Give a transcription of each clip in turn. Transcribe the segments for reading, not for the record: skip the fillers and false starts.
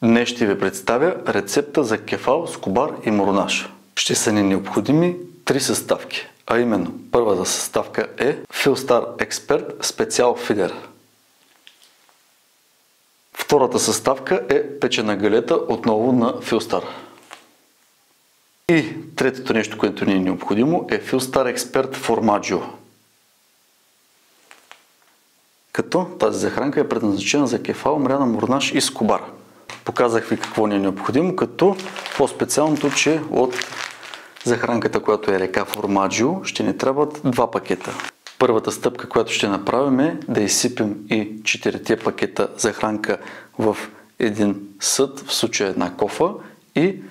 Днес ще ви представя рецепта за кефал с кобар и морнаж. Ще са ни необходими 3 съставки, а именно първата съставка е Philstar Expert Special Feeder. Втората съставка е печена галета отново на Philstar. И третото нещо, което ни е необходимо е Philstar Expert Formaggio. Като тази захранка е предназначена за кефал, мряна, морнаж и скобар. Показах ви какво ни е необходимо, като по-специалното, че от захранката, която е река Formaggio, ще ни трябват 2 пакета. Първата стъпка, която ще направим е да изсипем и 4 пакета захранка в един съд, в случая една кофа, и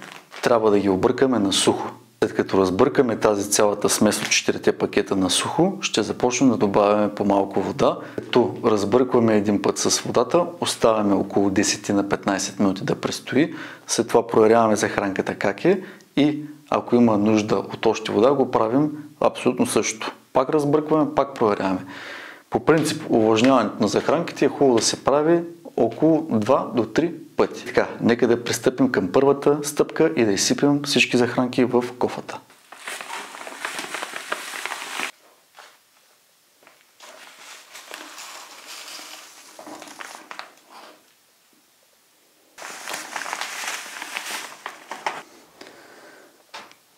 трябва да ги объркаме на сухо. След като разбъркаме тази цялата смес от 4 пакета на сухо, ще започнем да добавяме по-малко вода. Като разбъркваме един път с водата, оставяме около 10 на 15 минути да престои. След това проверяваме захранката как е и ако има нужда от още вода, го правим абсолютно същото. Пак разбъркваме, пак проверяваме. По принцип, увлажняването на захранките е хубаво да се прави около 2 до 3 пъти. Така, нека да пристъпим към първата стъпка и да изсипем всички захранки в кофата.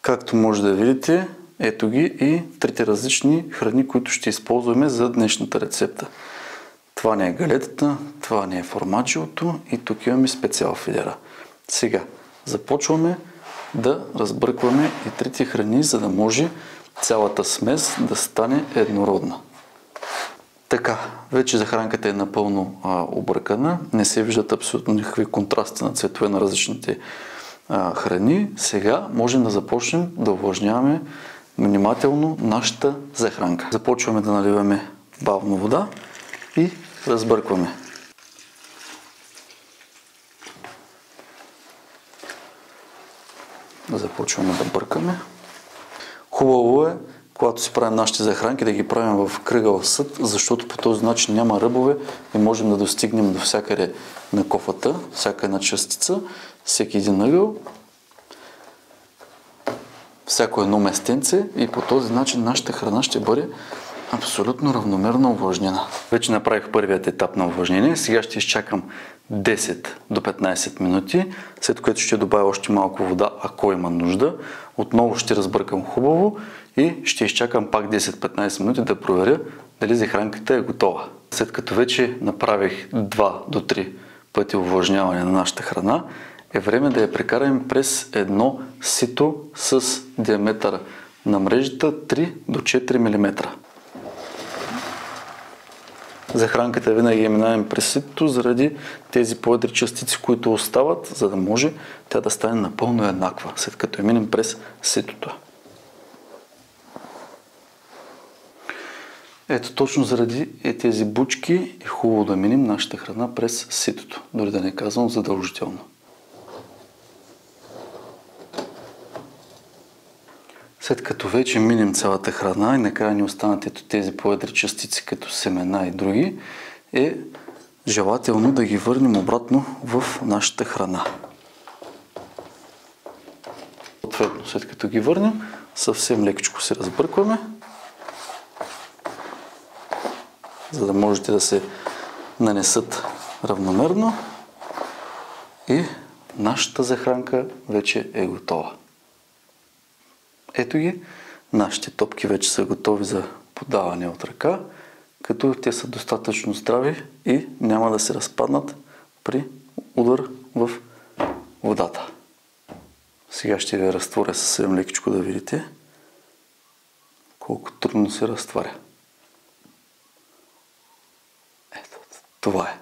Както може да видите, ето ги и 3 различни храни, които ще използваме за днешната рецепта. Това не е галетата, това не е формаджиото и тук имаме специал фидера. Сега започваме да разбъркваме и 3 храни, за да може цялата смес да стане еднородна. Така, вече захранката е напълно объркана, не се виждат абсолютно никакви контрасти на цветове на различните храни. Сега можем да започнем да увлажняваме внимателно нашата захранка. Започваме да наливаме бавно вода и разбъркваме. Започваме да бъркаме. Хубаво е, когато си правим нашите захранки, да ги правим в кръгъл съд, защото по този начин няма ръбове и можем да достигнем до всякъде на кофата, всяка една частица, всеки един ъгъл, всяко едно местенце и по този начин нашата храна ще бъде абсолютно равномерно увлажнена. Вече направих първият етап на увлажнение. Сега ще изчакам 10 до 15 минути, след което ще добавя още малко вода, ако има нужда. Отново ще разбъркам хубаво и ще изчакам пак 10-15 минути да проверя дали захранката е готова. След като вече направих 2 до 3 пъти увлажняване на нашата храна, е време да я прекараме през едно сито с диаметър на мрежата 3 до 4 мм. Захранката винаги я минаваме през ситото заради тези по-едри частици, които остават, за да може тя да стане напълно еднаква, след като я минем през ситото. Ето точно заради тези бучки е хубаво да минем нашата храна през ситото, дори да не казвам задължително. След като вече минем цялата храна и накрая ни останат ето тези по-едри частици, като семена и други, е желателно да ги върнем обратно в нашата храна. Съответно, след като ги върнем, съвсем лекичко се разбъркваме, за да можете да се нанесат равномерно и нашата захранка вече е готова. Ето ги, нашите топки вече са готови за подаване от ръка, като те са достатъчно здрави и няма да се разпаднат при удар в водата. Сега ще ви разтворя съвсем лекичко да видите колко трудно се разтваря. Ето, това е.